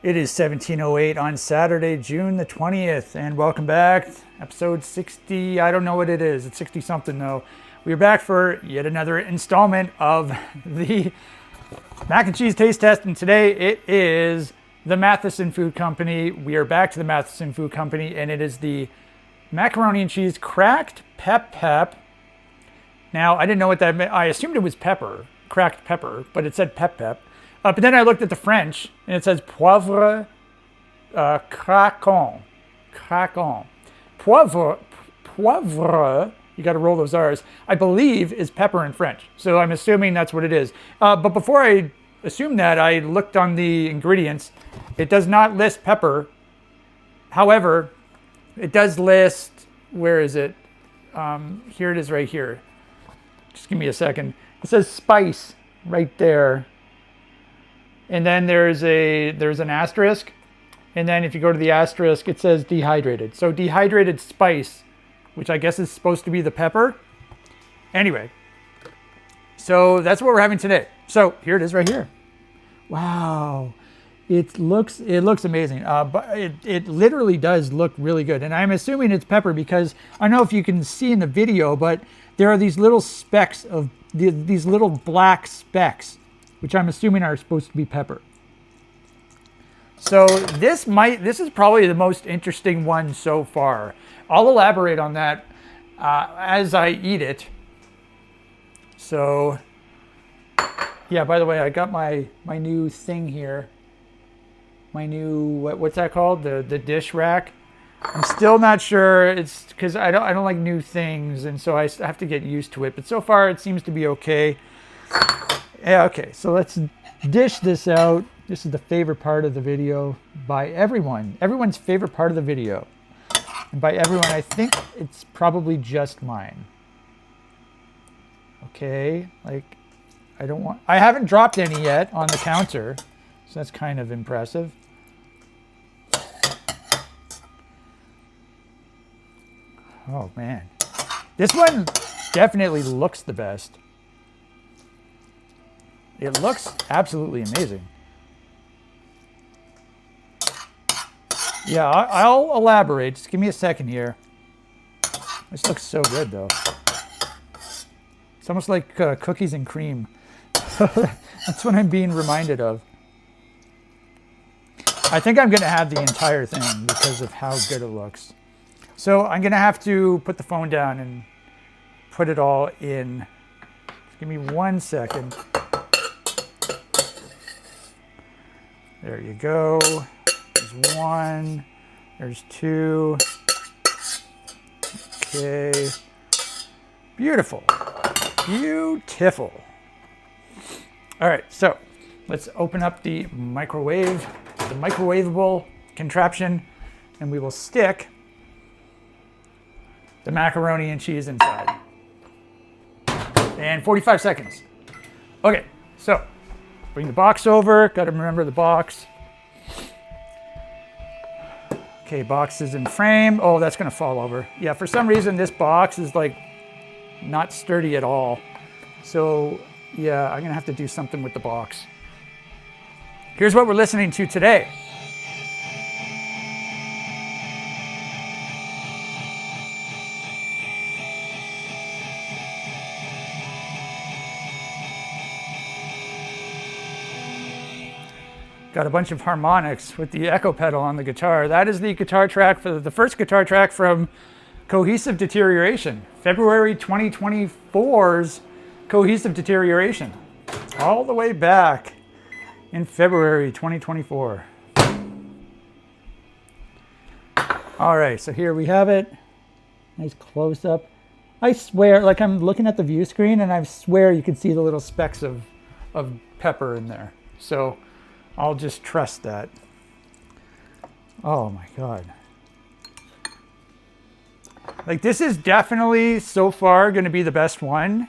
It is 17:08 on Saturday, June the 20th, and welcome back. Episode 60, I don't know what it is. It's 60 something though. We're back for yet another installment of the mac and cheese taste test, and today it is the Matheson Food Company. We are back to the Matheson Food Company, and it is the macaroni and cheese cracked pep. Now, I didn't know what that meant. I assumed it was pepper, cracked pepper, but it said pep. But then I looked at the French, and it says poivre craquant. Poivre, you got to roll those R's, I believe is pepper in French. So I'm assuming that's what it is. But before I assumed that, I looked on the ingredients. It does not list pepper. However, it does list, where is it? Here it is right here. Just give me a second. It says spice right there. And then there's an asterisk. And then if you go to the asterisk, it says dehydrated. So dehydrated spice, which I guess is supposed to be the pepper. Anyway, so that's what we're having today. So here it is right here. Wow. It looks amazing. But it literally does look really good. And I'm assuming it's pepper because I don't know if you can see in the video, but there are these little specks of these little black specks, which I'm assuming are supposed to be pepper. So this is probably the most interesting one so far. I'll elaborate on that as I eat it. So, yeah, by the way, I got my new thing here. My new, what's that called? The dish rack. I'm still not sure. It's because I don't like new things, and so I have to get used to it. But so far, it seems to be okay. Yeah, okay, so let's dish this out. This is the favorite part of the video by everyone. Everyone's favorite part of the video. And by everyone, I think it's probably just mine. Okay, like, I haven't dropped any yet on the counter, so that's kind of impressive. Oh, man. This one definitely looks the best. It looks absolutely amazing. Yeah, I'll elaborate. Just give me a second here. This looks so good, though. It's almost like cookies and cream. That's what I'm being reminded of. I think I'm going to have the entire thing because of how good it looks. So I'm going to have to put the phone down and put it all in. Just give me 1 second. There you go. There's one. There's two. Okay. Beautiful. Beautiful. All right, so let's open up the microwavable contraption, and we will stick the macaroni and cheese inside. And 45 seconds. Okay, so bring the box over. Got to remember the box. Okay, box is in frame. Oh, that's going to fall over. Yeah, for some reason, this box is like not sturdy at all. So, yeah, I'm going to have to do something with the box. Here's what we're listening to today. Got a bunch of harmonics with the echo pedal on the guitar. That is the guitar track for the first guitar track from Cohesive Deterioration, February 2024's Cohesive Deterioration, all the way back in February 2024. All right, so here we have it. Nice close up. I swear, like I'm looking at the view screen, and I swear you can see the little specks of pepper in there. So I'll just trust that. Oh my God. Like, this is definitely so far going to be the best one,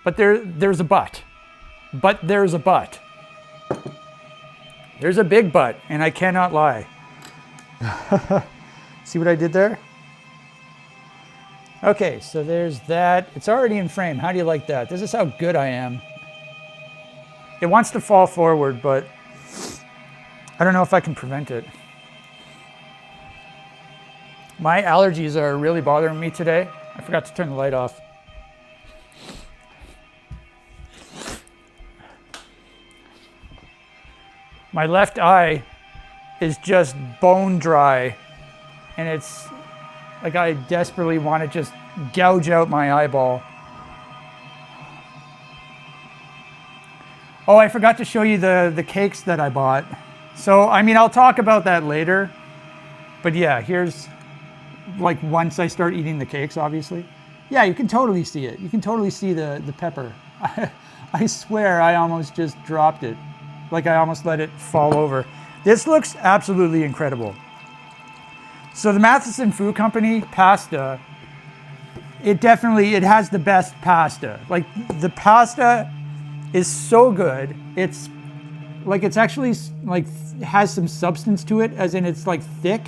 but there's a but. But there's a but. There's a big but, and I cannot lie. See what I did there? Okay, so there's that. It's already in frame. How do you like that? This is how good I am. It wants to fall forward, but I don't know if I can prevent it. My allergies are really bothering me today. I forgot to turn the light off. My left eye is just bone dry, and it's like I desperately want to just gouge out my eyeball. Oh, I forgot to show you the cakes that I bought. So, I mean, I'll talk about that later. But yeah, here's, like, once I start eating the cakes, obviously. Yeah, you can totally see it. You can totally see the pepper. I swear I almost just dropped it. Like I almost let it fall over. This looks absolutely incredible. So the Matheson Food Company pasta, it has the best pasta. Like the pasta is so good. It's actually like has some substance to it, as in it's like thick.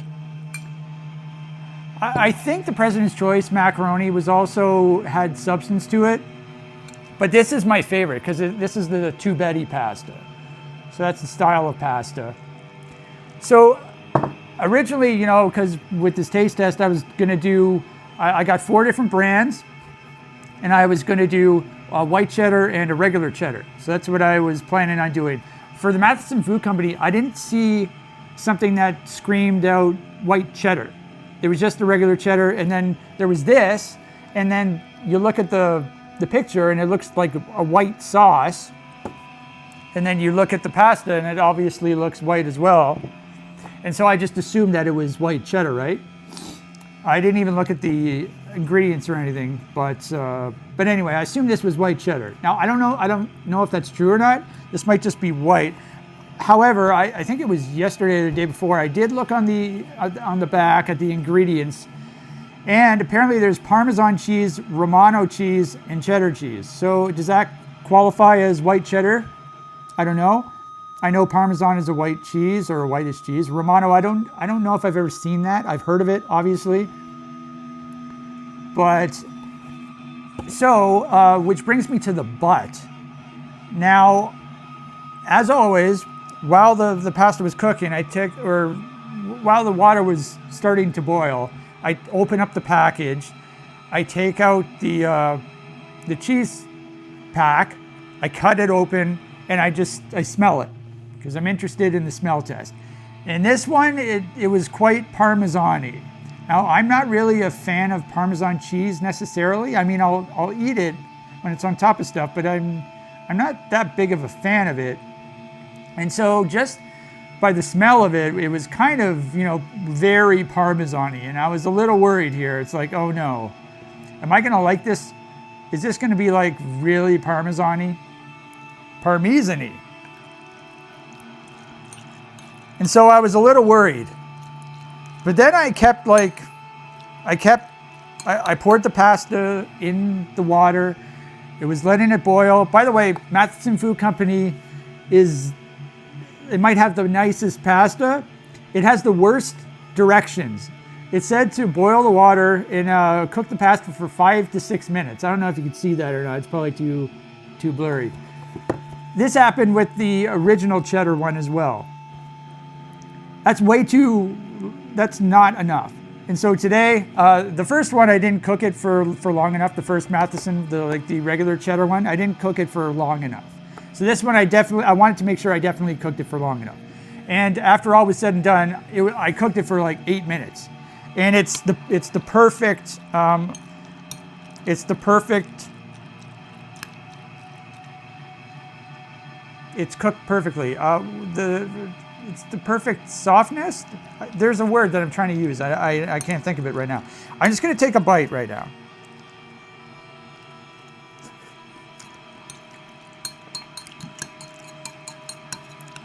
I think the President's Choice macaroni also had substance to it, but this is my favorite because this is the Two Betty pasta. So that's the style of pasta. So originally, you know, because with this taste test, I was gonna do, I got 4 different brands, and I was gonna do a white cheddar and a regular cheddar. So that's what I was planning on doing. For the Matheson Food Company, I didn't see something that screamed out white cheddar. There was just a regular cheddar, and then there was this, and then you look at the picture and it looks like a white sauce, and then you look at the pasta and it obviously looks white as well. And so I just assumed that it was white cheddar, right? I didn't even look at the ingredients or anything, but anyway, I assumed this was white cheddar. Now I don't know if that's true or not. This might just be white. However, I think it was yesterday or the day before, I did look on the back at the ingredients, and apparently there's Parmesan cheese, Romano cheese, and cheddar cheese. So does that qualify as white cheddar? I don't know. I know Parmesan is a white cheese or a whitish cheese. Romano, I don't know if I've ever seen that. I've heard of it, obviously. But so, which brings me to the but. Now, as always, while the pasta was cooking, while the water was starting to boil, I open up the package, I take out the cheese pack, I cut it open, and I smell it, because I'm interested in the smell test. And this one, it was quite Parmesan-y. Now, I'm not really a fan of Parmesan cheese necessarily. I mean, I'll eat it when it's on top of stuff, but I'm not that big of a fan of it. And so just by the smell of it, it was kind of, you know, very Parmesan-y. And I was a little worried here. It's like, oh no, am I gonna like this? Is this gonna be like really Parmesan-y? Parmesan-y. And so I was a little worried. But then I poured the pasta in the water. It was letting it boil. By the way, Matheson Food Company it might have the nicest pasta. It has the worst directions. It said to boil the water and cook the pasta for 5 to 6 minutes. I don't know if you can see that or not. It's probably too blurry. This happened with the original cheddar one as well. That's not enough. And so today, the first one, I didn't cook it for long enough. The first Matheson, the regular cheddar one, I didn't cook it for long enough. So this one, I wanted to make sure I definitely cooked it for long enough. And after all was said and done, I cooked it for like 8 minutes. And it's the perfect, it's cooked perfectly. It's the perfect softness. There's a word that I'm trying to use. I can't think of it right now. I'm just gonna take a bite right now.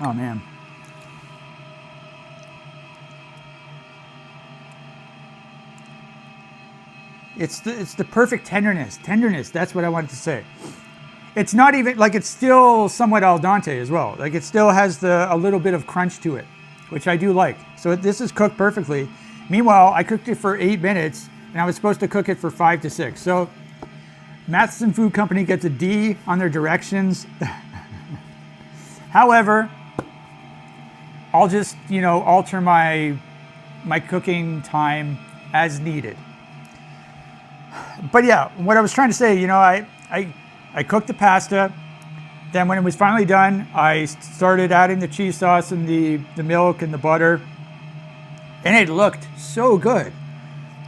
Oh man. It's the perfect tenderness. Tenderness, that's what I wanted to say. It's not even, like, it's still somewhat al dente as well. Like, it still has a little bit of crunch to it, which I do like. So this is cooked perfectly. Meanwhile, I cooked it for 8 minutes, and I was supposed to cook it for 5 to 6. So Matheson Food Company gets a D on their directions. However, I'll just, you know, alter my cooking time as needed. But yeah, what I was trying to say, you know, I cooked the pasta. Then when it was finally done, I started adding the cheese sauce and the milk and the butter. And it looked so good.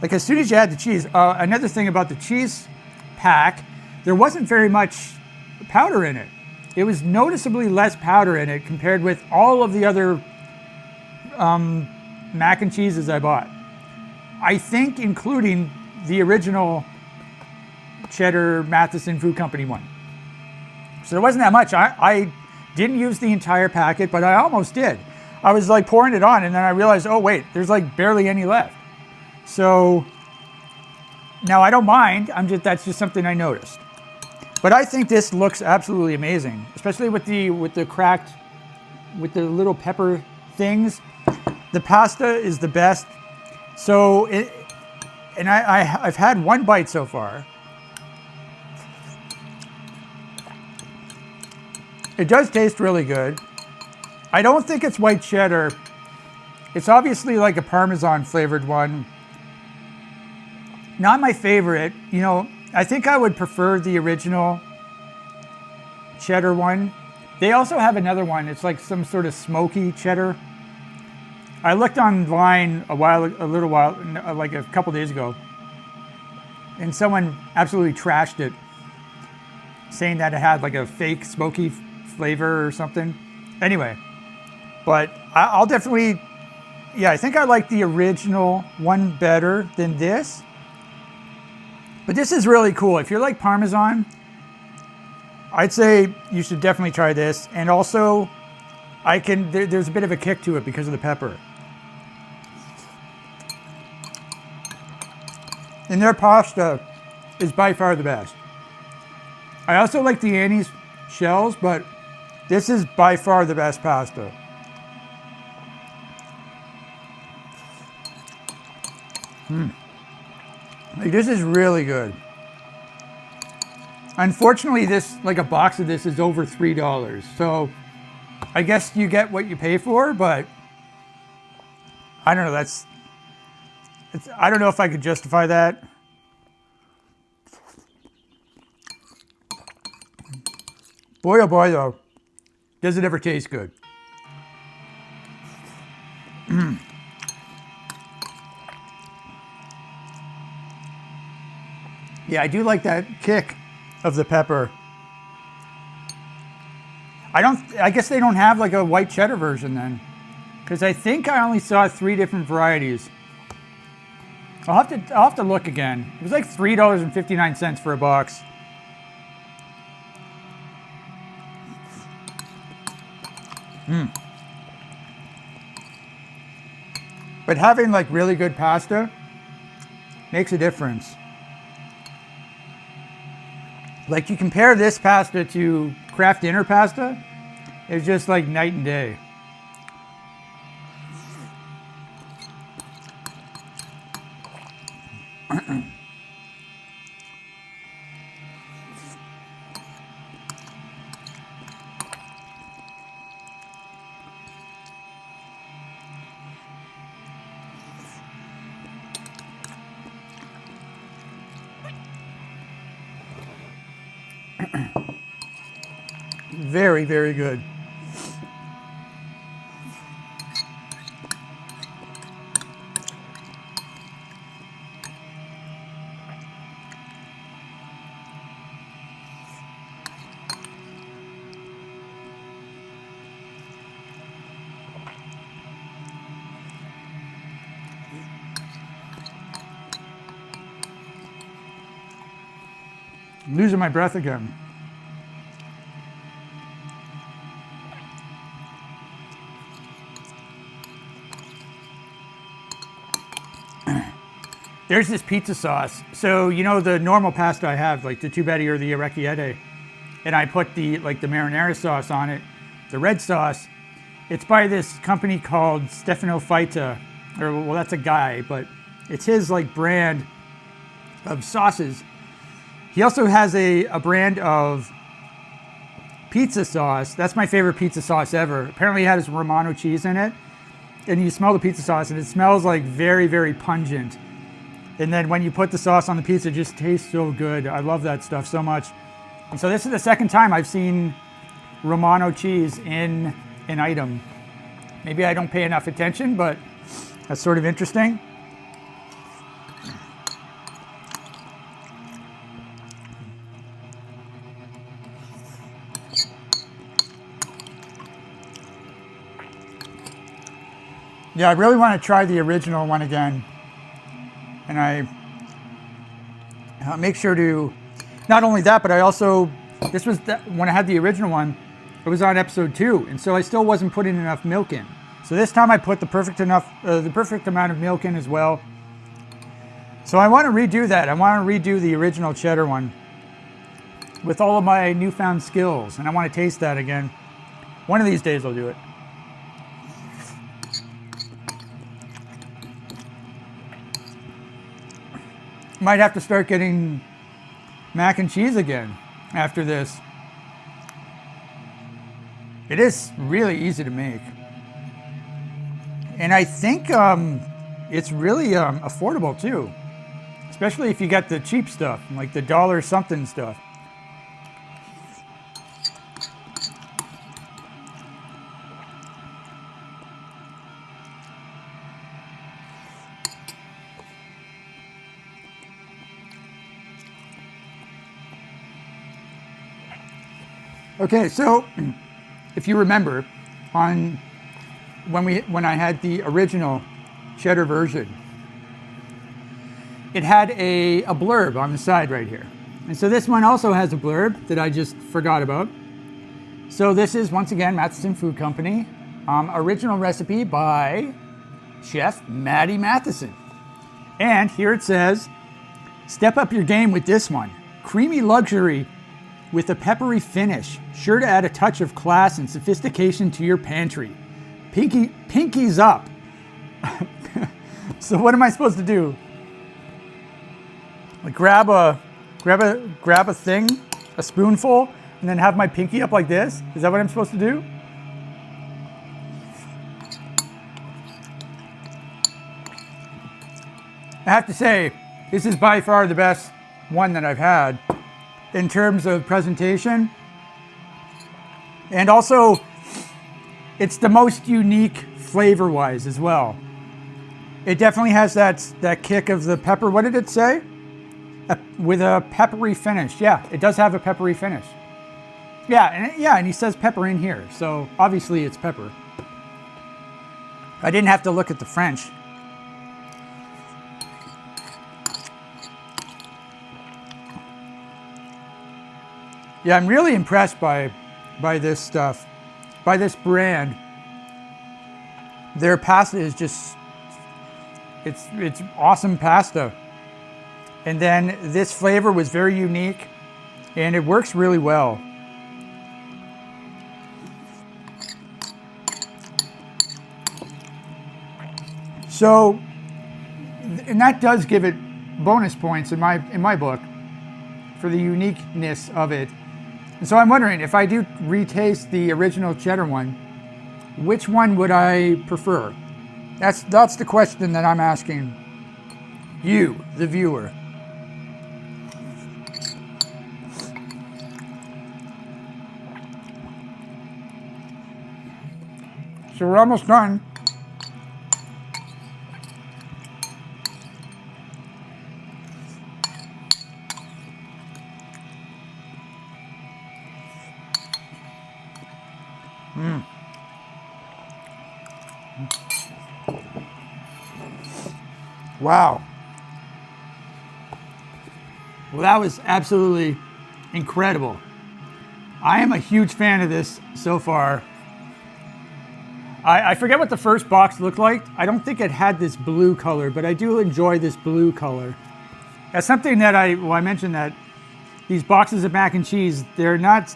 Like as soon as you add the cheese, another thing about the cheese pack, there wasn't very much powder in it. It was noticeably less powder in it compared with all of the other mac and cheeses I bought. I think including the original cheddar Matheson Food Company one. So there wasn't that much. I didn't use the entire packet, but I almost did. I was like pouring it on and then I realized, oh wait, there's like barely any left. So now I don't mind, that's just something I noticed. But I think this looks absolutely amazing, especially with the little pepper things. The pasta is the best. So I've had one bite so far. It does taste really good. I don't think it's white cheddar. It's obviously like a Parmesan flavored one. Not my favorite. You know, I think I would prefer the original cheddar one. They also have another one. It's like some sort of smoky cheddar. I looked online like a couple days ago, and someone absolutely trashed it, saying that it had like a fake smoky flavor or something. Anyway, but I'll definitely, yeah, I think I like the original one better than this. But this is really cool. If you're like Parmesan, I'd say you should definitely try this. And also, there's a bit of a kick to it because of the pepper. And their pasta is by far the best. I also like the Annie's shells, but this is by far the best pasta. Like, this is really good. Unfortunately, like a box of this is over $3. So I guess you get what you pay for, but I don't know, I don't know if I could justify that. Boy, oh boy, though, does it ever taste good. Yeah, I do like that kick of the pepper. I guess they don't have like a white cheddar version then, because I think I only saw 3 different varieties. I'll have to look again. It was like $3.59 for a box. But having like really good pasta makes a difference. Like you compare this pasta to Kraft Dinner pasta, it's just like night and day. Very, very good. I'm losing my breath again. There's this pizza sauce. So, you know, the normal pasta I have, like the tubetti or the orecchiette, and I put the marinara sauce on it, the red sauce. It's by this company called Stefano Faita, or well, that's a guy, but it's his like brand of sauces. He also has a brand of pizza sauce. That's my favorite pizza sauce ever. Apparently it has Romano cheese in it. And you smell the pizza sauce and it smells like very, very pungent. And then when you put the sauce on the pizza, it just tastes so good. I love that stuff so much. And so this is the second time I've seen Romano cheese in an item. Maybe I don't pay enough attention, but that's sort of interesting. Yeah, I really want to try the original one again. And I make sure to, not only that, but I also, when I had the original one, it was on episode 2. And so I still wasn't putting enough milk in. So this time I put the perfect amount of milk in as well. So I want to redo that. I want to redo the original cheddar one with all of my newfound skills. And I want to taste that again. One of these days I'll do it. Might have to start getting mac and cheese again after this. It is really easy to make. And I think it's really affordable too. Especially if you got the cheap stuff, like the dollar something stuff. Okay, so if you remember, when I had the original cheddar version, it had a blurb on the side right here. And so this one also has a blurb that I just forgot about. So this is, once again, Matheson Food Company, original recipe by Chef Matty Matheson. And here it says, step up your game with this one. Creamy luxury with a peppery finish, sure to add a touch of class and sophistication to your pantry. Pinkies up. So what am I supposed to do? Like grab a thing, a spoonful, and then have my pinky up like this? Is that what I'm supposed to do? I have to say, this is by far the best one that I've had in terms of presentation. And also, it's the most unique flavor-wise as well. It definitely has that kick of the pepper. What did it say? With a peppery finish. Yeah, it does have a peppery finish. Yeah, and he says pepper in here, so obviously it's pepper. I didn't have to look at the French. Yeah, I'm really impressed by this stuff, by this brand. Their pasta is just, it's awesome pasta. And then this flavor was very unique and it works really well. So, and that does give it bonus points in my book for the uniqueness of it. And so I'm wondering, if I do retaste the original cheddar one, which one would I prefer? That's the question that I'm asking you, the viewer. So we're almost done. Wow. Well, that was absolutely incredible. I am a huge fan of this so far. I forget what the first box looked like. I don't think it had this blue color, but I do enjoy this blue color. That's something that I mentioned that these boxes of mac and cheese, they're not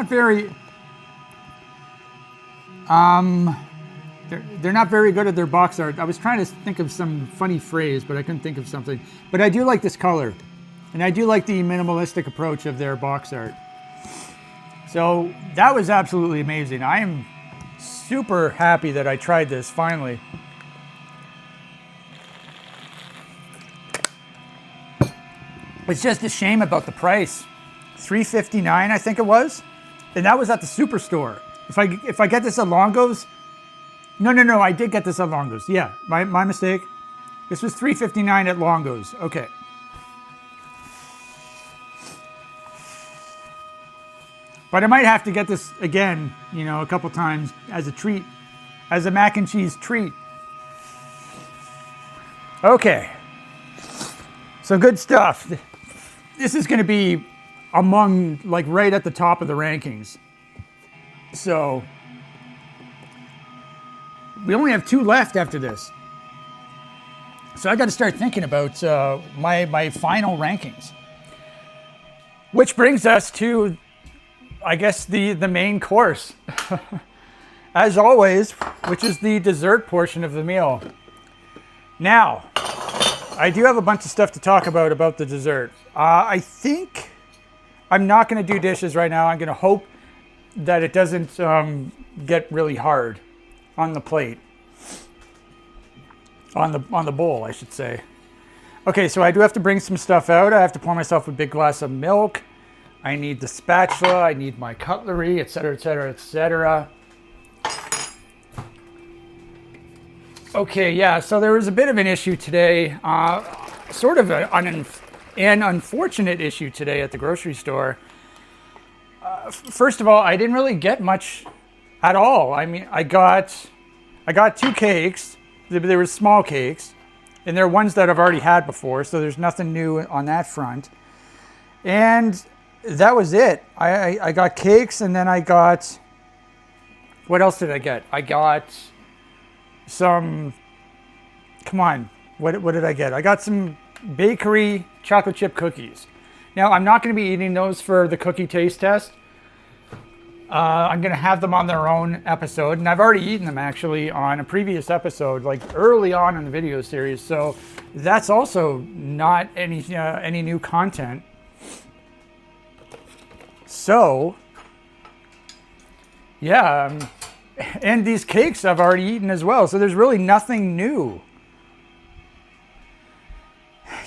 very, they're not very good at their box art. I was trying to think of some funny phrase, but I couldn't think of something. But I do like this color, and I do like the minimalistic approach of their box art. So that was absolutely amazing. I am super happy that I tried this finally. It's just a shame about the price. $3.59, I think it was. And that was at the Superstore. If I get this at Longo's, no, I did get this at Longo's. Yeah, my mistake. This was $3.59 at Longo's. Okay. But I might have to get this again, a couple times as a treat, as a mac and cheese treat. Okay. So good stuff. This is going to be among, like, right at the top of the rankings. So we only have 2 left after this. So I got to start thinking about my final rankings. Which brings us to, I guess, the main course. As always, which is the dessert portion of the meal. Now, I do have a bunch of stuff to talk about the dessert. I think I'm not going to do dishes right now. I'm going to hope that it doesn't get really hard on the plate. On the bowl, I should say. Okay, so I do have to bring some stuff out. I have to pour myself a big glass of milk. I need the spatula. I need my cutlery, etc., etc., etc. Okay, yeah, so there was a bit of an issue today, sort of an unfortunate issue today at the grocery store. First of all, I didn't really get much at all. I mean, I got 2 cakes. They were small cakes, and they're ones that I've already had before, so there's nothing new on that front. And that was it. I got cakes, and then I got, what else did I get? I got some, come on, what did I get? I got some bakery chocolate chip cookies. Now, I'm not going to be eating those for the cookie taste test. I'm going to have them on their own episode, and I've already eaten them actually on a previous episode, like early on in the video series. So that's also not any new content. So yeah, and these cakes I've already eaten as well. So there's really nothing new.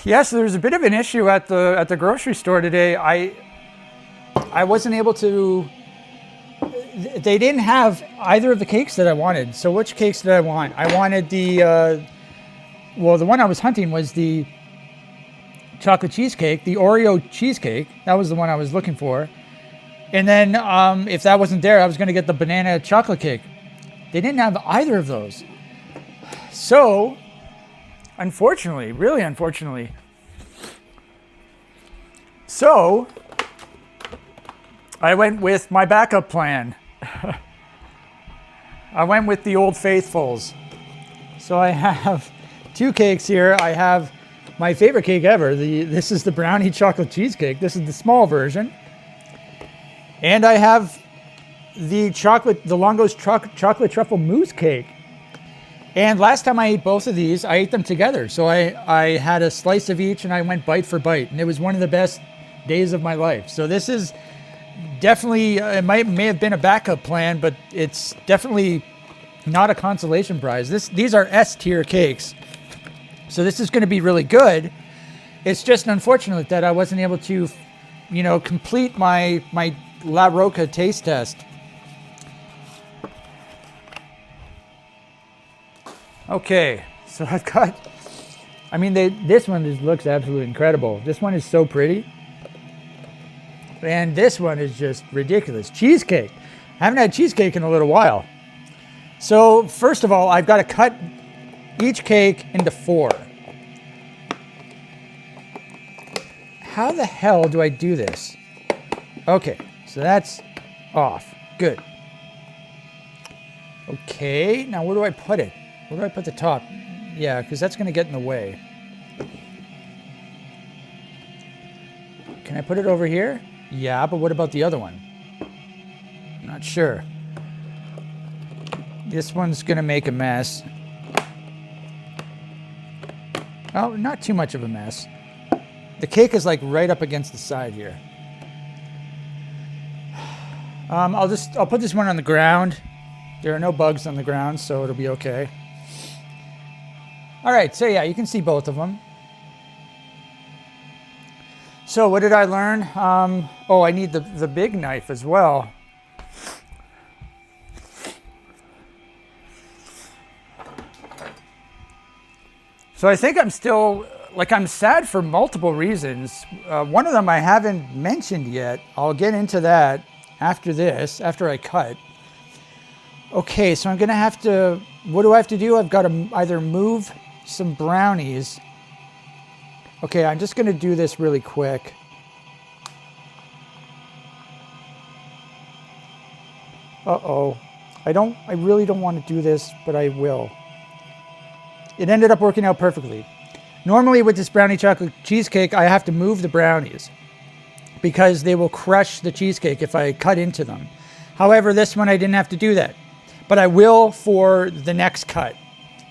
Yes, there's a bit of an issue at the grocery store today. I wasn't able to. They didn't have either of the cakes that I wanted. So which cakes did I want? I wanted the one I was hunting was the chocolate cheesecake, the Oreo cheesecake. That was the one I was looking for. And then if that wasn't there, I was going to get the banana chocolate cake. They didn't have either of those. So, unfortunately, really unfortunately. So, I went with my backup plan. I went with the Old Faithfuls. So I have 2 cakes here. I have my favorite cake ever. This is the brownie chocolate cheesecake. This is the small version. And I have the Longo's chocolate truffle mousse cake. And last time I ate both of these, I ate them together. So I had a slice of each and I went bite for bite. And it was one of the best days of my life. So this is definitely, it may have been a backup plan, but it's definitely not a consolation prize. These are S tier cakes. So this is going to be really good. It's just unfortunate that I wasn't able to, complete my La Roca taste test. Okay, so I've got, this one just looks absolutely incredible. This one is so pretty. And this one is just ridiculous. Cheesecake. I haven't had cheesecake in a little while. So first of all, I've got to cut each cake into 4. How the hell do I do this? Okay, so that's off. Good. Okay, now where do I put it? Where do I put the top? Yeah, because that's going to get in the way. Can I put it over here? Yeah, but what about the other one? I'm not sure. This one's going to make a mess. Oh, not too much of a mess. The cake is like right up against the side here. I'll put this one on the ground. There are no bugs on the ground, so it'll be okay. All right, so yeah, you can see both of them. So what did I learn? Oh, I need the big knife as well. So I think I'm still, like, I'm sad for multiple reasons. One of them I haven't mentioned yet. I'll get into that after this, after I cut. Okay, so I'm gonna have to, what do I have to do? I've got to either move some brownies. Okay, I'm just gonna do this really quick. Uh-oh. I really don't want to do this, but I will. It ended up working out perfectly. Normally with this brownie chocolate cheesecake, I have to move the brownies because they will crush the cheesecake if I cut into them. However, this one I didn't have to do that. But I will for the next cut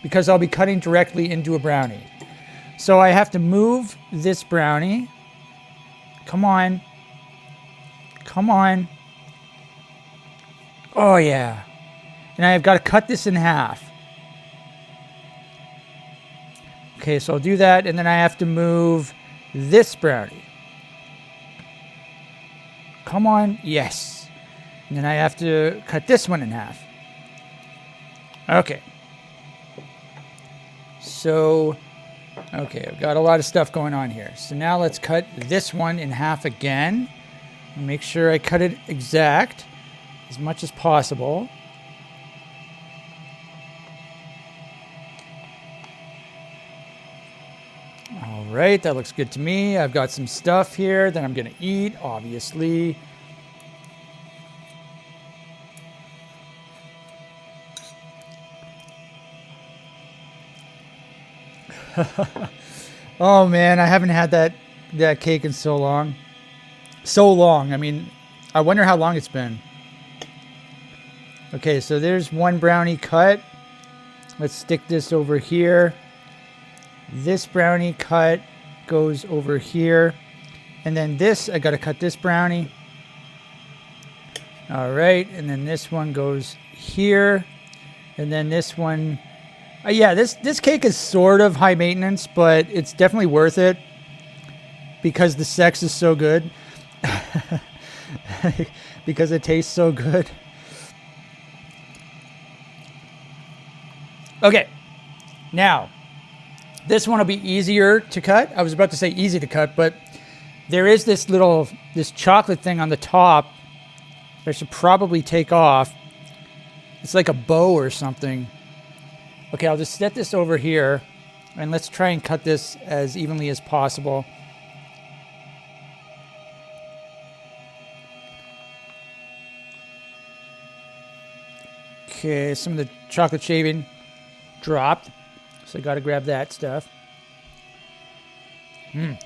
because I'll be cutting directly into a brownie. So I have to move this brownie. Come on. Come on. Oh yeah. And I've got to cut this in half. Okay, so I'll do that, and then I have to move this brownie. Come on, yes. And then I have to cut this one in half. Okay. So, okay, I've got a lot of stuff going on here. So now let's cut this one in half again. And make sure I cut it exact as much as possible. All right, that looks good to me. I've got some stuff here that I'm going to eat, obviously. Oh man, I haven't had that cake in so long. So long. I mean, I wonder how long it's been. Okay, so there's one brownie cut. Let's stick this over here. This brownie cut goes over here. And then this, I got to cut this brownie. All right, and then this one goes here. And then this one, yeah, this cake is sort of high maintenance, but it's definitely worth it because the sex is so good. Because it tastes so good. Okay, now, this one will be easier to cut. I was about to say easy to cut, but there is this chocolate thing on the top that I should probably take off. It's like a bow or something. Okay, I'll just set this over here, and let's try and cut this as evenly as possible. Okay, some of the chocolate shaving dropped, so I got to grab that stuff. All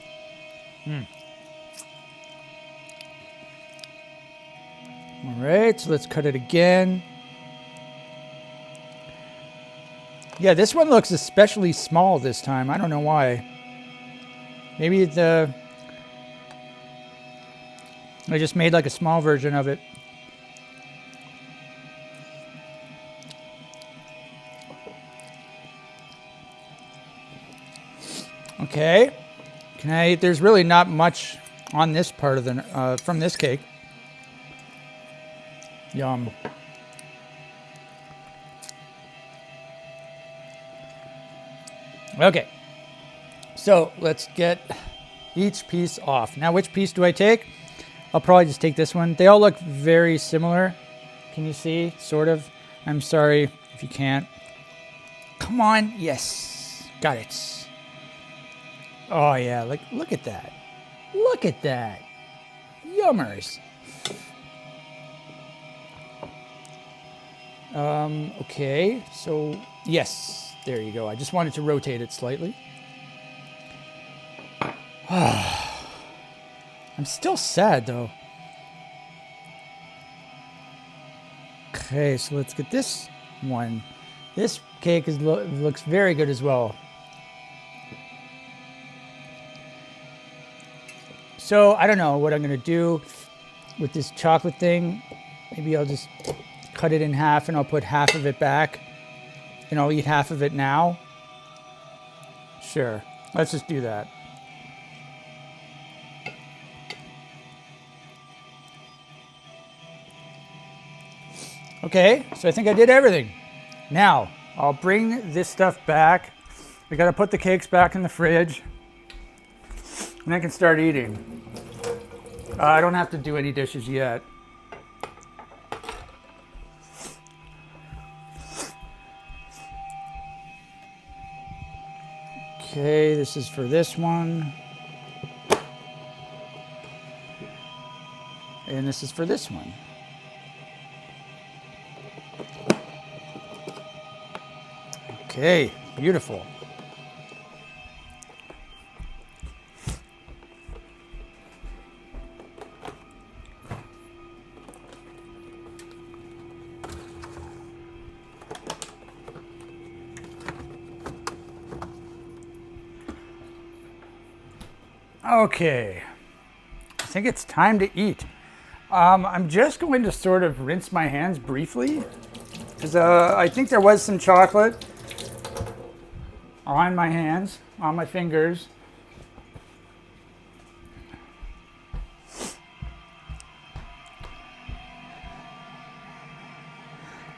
right, so let's cut it again. Yeah, this one looks especially small this time. I don't know why. Maybe I just made like a small version of it. Okay. There's really not much on this part of the from this cake. Yum. Okay. So let's get each piece off. Now, which piece do I take? I'll probably just take this one. They all look very similar. Can you see? Sort of. I'm sorry if you can't. Come on. Yes. Got it. Oh, yeah. Like, look at that. Look at that. Yummers. Okay. So, yes. There you go. I just wanted to rotate it slightly. I'm still sad, though. Okay, so let's get this one. This cake looks very good as well. So I don't know what I'm going to do with this chocolate thing. Maybe I'll just cut it in half and I'll put half of it back and I'll eat half of it now. Sure, let's just do that. Okay, so I think I did everything. Now, I'll bring this stuff back. We gotta put the cakes back in the fridge and I can start eating. I don't have to do any dishes yet. Okay, this is for this one. And this is for this one. Okay, beautiful. Okay, I think it's time to eat. I'm just going to sort of rinse my hands briefly because I think there was some chocolate on my hands, on my fingers.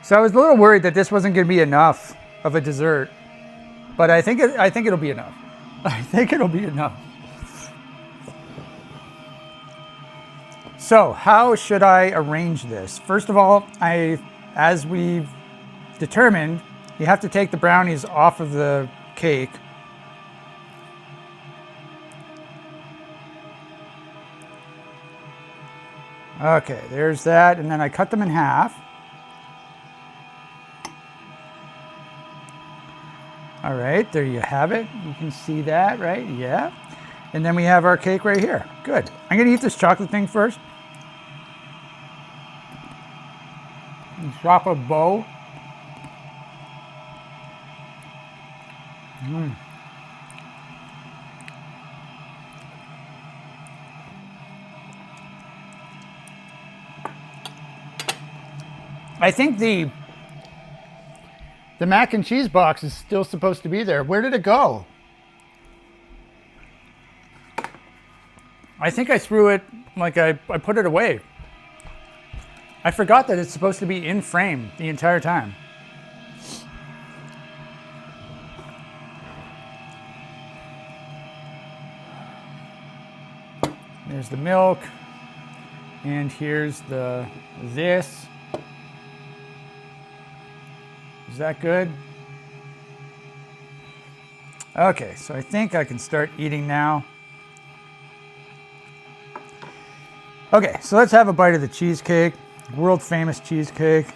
So I was a little worried that this wasn't going to be enough of a dessert, but I think it'll be enough. I think it'll be enough. So how should I arrange this? First of all, as we've determined, you have to take the brownies off of the cake. Okay, there's that, and then I cut them in half. All right, there you have it. You can see that, right? Yeah. And then we have our cake right here. Good. I'm gonna eat this chocolate thing first. Chocolate bow. I think the mac and cheese box is still supposed to be there. Where did it go? I think I threw it, like I put it away. I forgot that it's supposed to be in frame the entire time. There's the milk, and here's this. Is that good? Okay, so I think I can start eating now. Okay, so let's have a bite of the cheesecake, world famous cheesecake.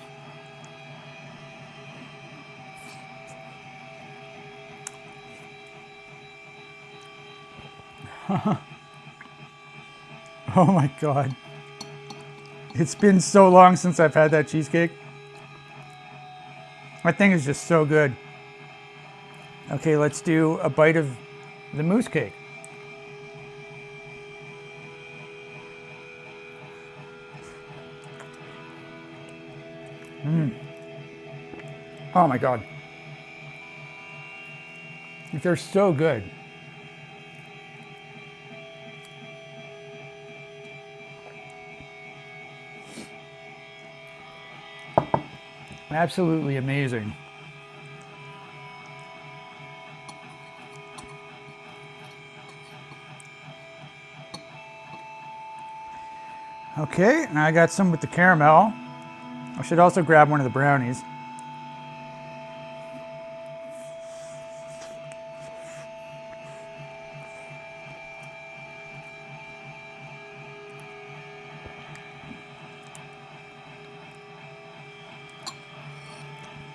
Oh my God. It's been so long since I've had that cheesecake. That thing is just so good. Okay, let's do a bite of the mousse cake. Oh my God. They're so good. Absolutely amazing. Okay, now I got some with the caramel. I should also grab one of the brownies.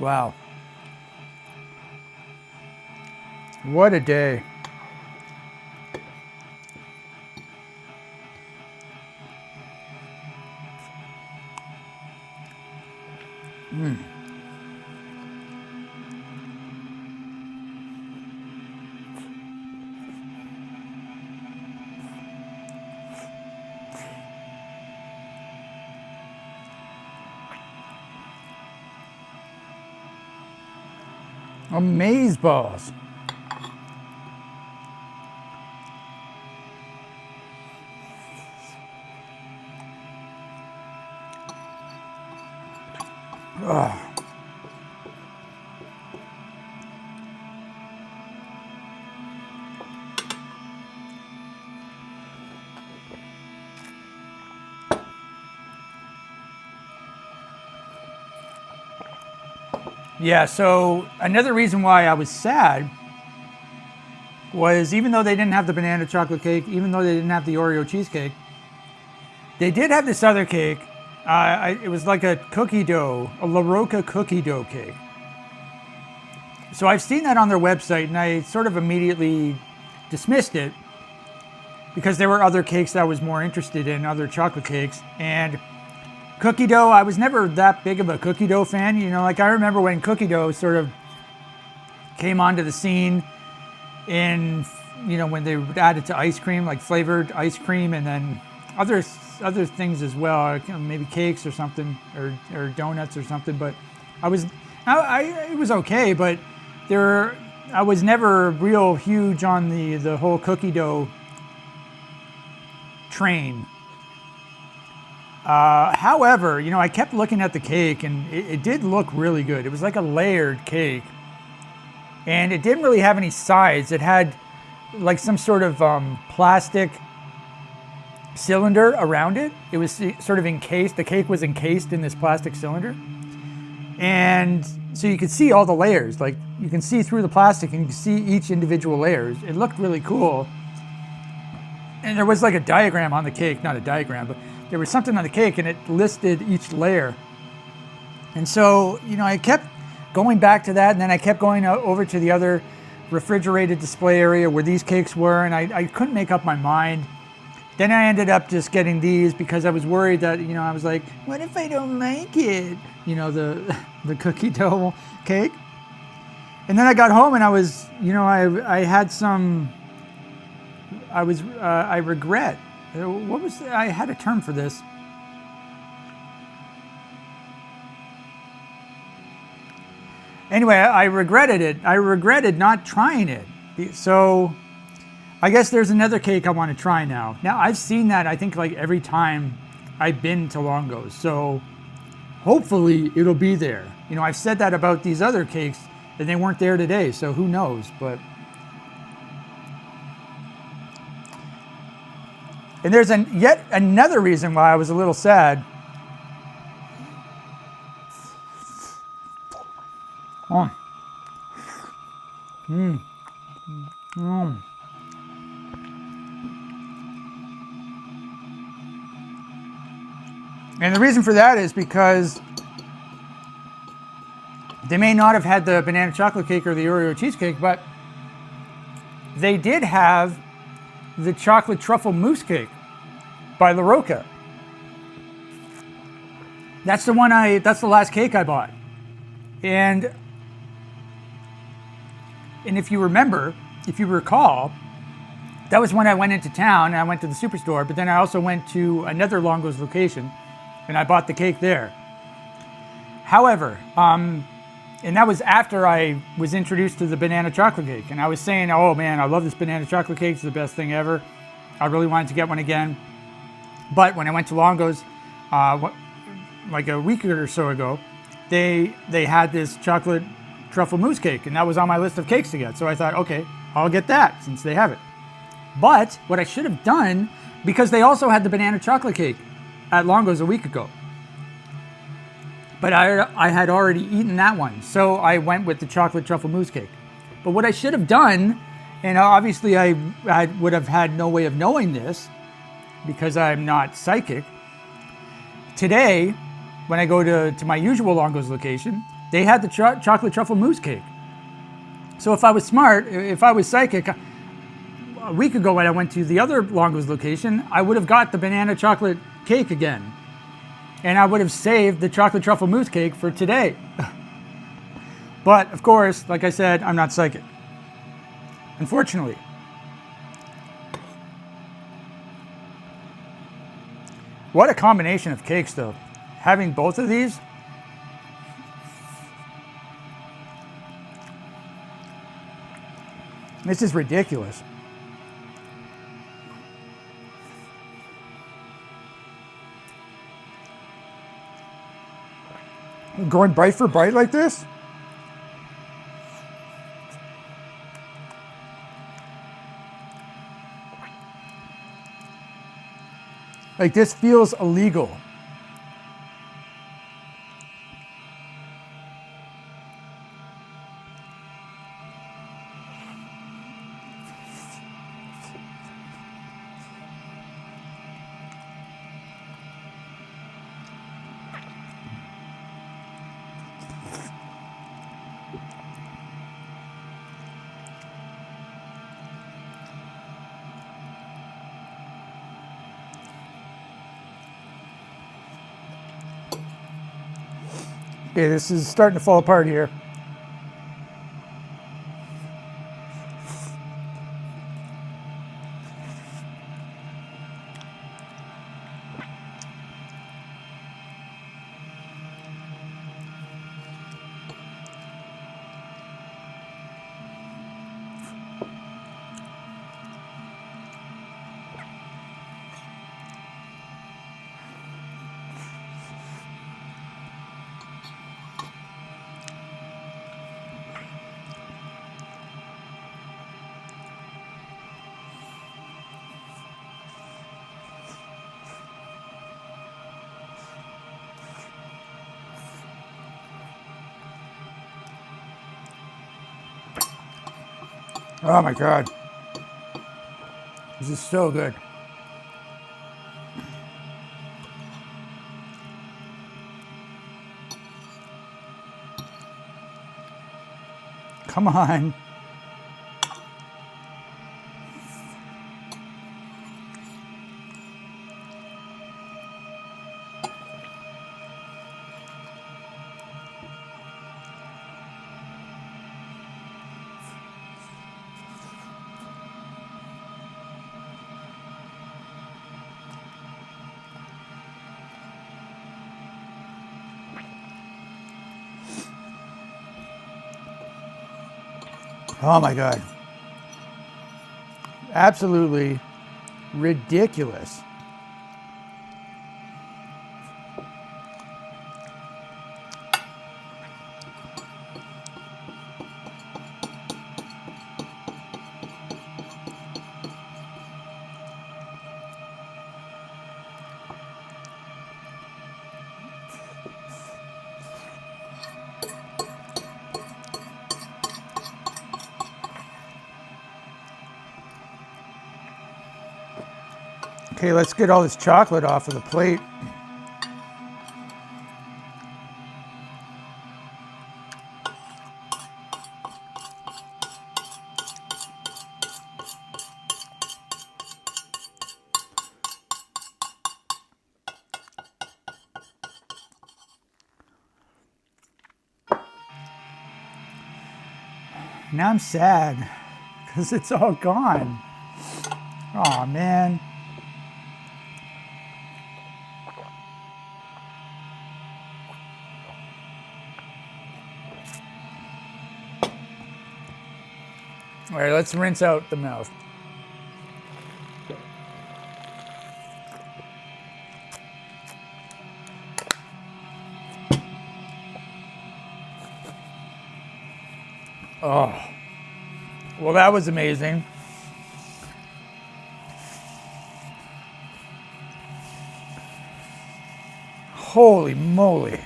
Wow. What a day. Amaze balls. Ugh. Yeah, so another reason why I was sad was even though they didn't have the banana chocolate cake, even though they didn't have the Oreo cheesecake, they did have this other cake. It was like a cookie dough, a La Roca cookie dough cake. So I've seen that on their website and I sort of immediately dismissed it because there were other cakes that I was more interested in, other chocolate cakes. And cookie dough, I was never that big of a cookie dough fan. You know, like I remember when cookie dough sort of came onto the scene in, you know, when they would add it to ice cream, like flavored ice cream, and then other things as well, maybe cakes or something, or donuts or something. But it was okay, but I was never real huge on the whole cookie dough train. However, you know, I kept looking at the cake and it did look really good. It was like a layered cake and it didn't really have any sides. It had like some sort of plastic cylinder around it. It was sort of encased. The cake was encased in this plastic cylinder. And so you could see all the layers. Like you can see through the plastic and you can see each individual layers. It looked really cool. And there was like a diagram on the cake, not a diagram, but there was something on the cake and it listed each layer. And so, you know, I kept going back to that, and then I kept going over to the other refrigerated display area where these cakes were, and I couldn't make up my mind. Then I ended up just getting these because I was worried that, you know, I was like, what if I don't like it? You know, the cookie dough cake. And then I got home and I was, you know, I regret. I had a term for this. Anyway, I regretted it. I regretted not trying it. So I guess there's another cake I want to try now. Now, I've seen that, I think, like every time I've been to Longo's. So hopefully it'll be there. You know, I've said that about these other cakes, and they weren't there today, so who knows? But and there's yet another reason why I was a little sad. Oh. And the reason for that is because they may not have had the banana chocolate cake or the Oreo cheesecake, but they did have the chocolate truffle mousse cake by La Roca. That's the last cake I bought. And if you recall, that was when I went into town and I went to the superstore, but then I also went to another Longo's location and I bought the cake there. However, and that was after I was introduced to the banana chocolate cake. And I was saying, oh man, I love this banana chocolate cake. It's the best thing ever. I really wanted to get one again. But when I went to Longo's, like a week or so ago, they had this chocolate truffle mousse cake, and that was on my list of cakes to get. So I thought, okay, I'll get that since they have it. But what I should have done, because they also had the banana chocolate cake at Longo's a week ago, but I had already eaten that one, so I went with the chocolate truffle mousse cake. But what I should have done, and obviously I would have had no way of knowing this because I'm not psychic, today, when I go to my usual Longo's location, they had the chocolate truffle mousse cake. So if I was smart, if I was psychic, a week ago when I went to the other Longo's location, I would have got the banana chocolate cake again. And I would have saved the chocolate truffle mousse cake for today. But of course, like I said, I'm not psychic. Unfortunately. What a combination of cakes though. Having both of these. This is ridiculous. Going bite for bite like this? Like, this feels illegal. Okay, this is starting to fall apart here. Oh my God. This is so good. Come on. Oh my God. Absolutely ridiculous. Okay, let's get all this chocolate off of the plate. Now I'm sad because it's all gone. Oh man. All right, let's rinse out the mouth. Oh, well, that was amazing. Holy moly.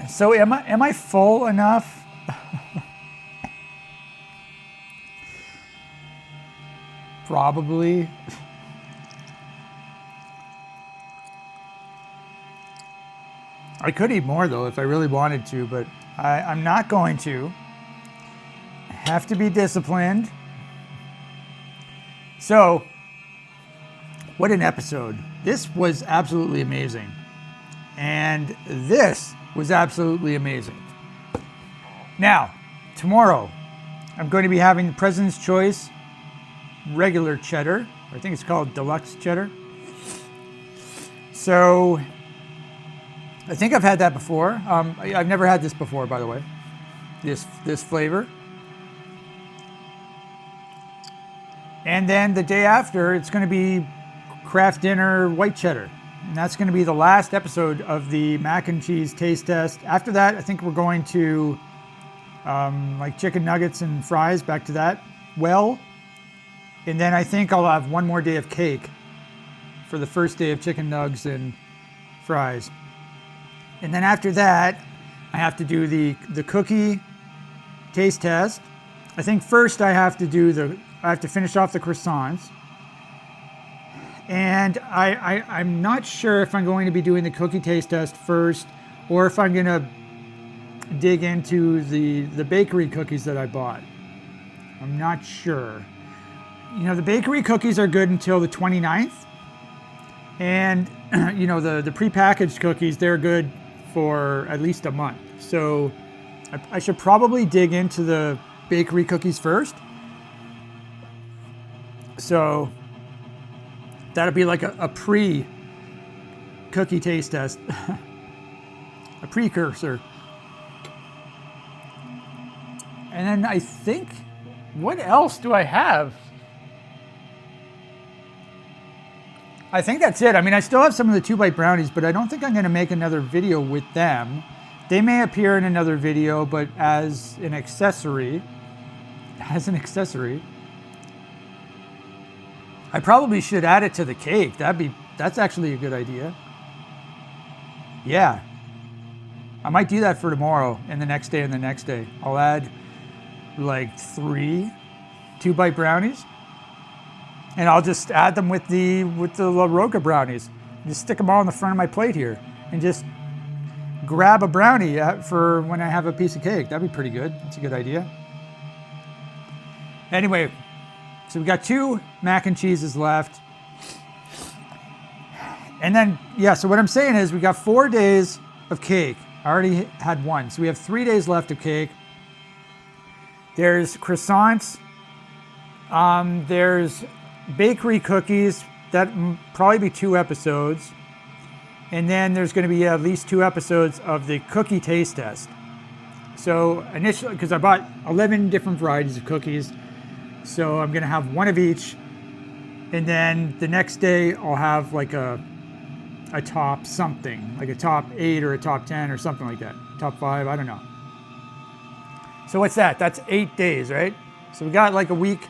So am I full enough? Probably. I could eat more though if I really wanted to, but I'm not going to. I have to be disciplined. So, what an episode. This was absolutely amazing. And this was absolutely amazing. Now, tomorrow, I'm going to be having the President's Choice regular cheddar. I think it's called deluxe cheddar. So, I think I've had that before. I've never had this before, by the way. This flavor. And then the day after, it's going to be Kraft Dinner White Cheddar. And that's going to be the last episode of the mac and cheese taste test. After that, I think we're going to like chicken nuggets and fries, back to that well. And then I think I'll have one more day of cake for the first day of chicken nugs and fries. And then after that, I have to do the cookie taste test. I think first I have to finish off the croissants. And I'm not sure if I'm going to be doing the cookie taste test first or if I'm going to dig into the bakery cookies that I bought. I'm not sure. You know, the bakery cookies are good until the 29th. And, you know, the prepackaged cookies, they're good for at least a month. So I should probably dig into the bakery cookies first. So that'll be like a pre-cookie taste test, a precursor. And then I think, what else do I have? I think that's it. I mean, I still have some of the 2-bite brownies, but I don't think I'm going to make another video with them. They may appear in another video, but as an accessory. I probably should add it to the cake. That's actually a good idea. Yeah. I might do that for tomorrow and the next day and the next day. I'll add like 3 2-bite brownies. And I'll just add them with the La Roca brownies. Just stick them all on the front of my plate here. And just grab a brownie for when I have a piece of cake. That'd be pretty good. That's a good idea. Anyway, so we got 2 mac and cheeses left. And then, yeah, so what I'm saying is we got 4 days of cake. I already had 1. So we have 3 days left of cake. There's croissants. There's bakery cookies. That probably be 2 episodes. And then there's going to be at least 2 episodes of the cookie taste test. So initially, because I bought 11 different varieties of cookies, so I'm going to have 1 of each. And then the next day I'll have like a top something, like a top 8 or a top 10 or something like that. Top 5, I don't know. So what's that? That's 8 days, right? So we got like a week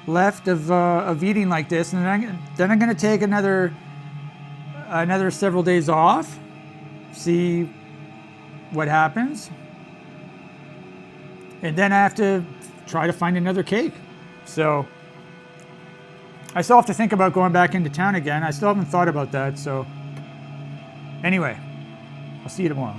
left of eating like this, and then I'm going to take another several days off, see what happens, and then I have to try to find another cake. So I still have to think about going back into town again. I still haven't thought about that. So anyway, I'll see you tomorrow.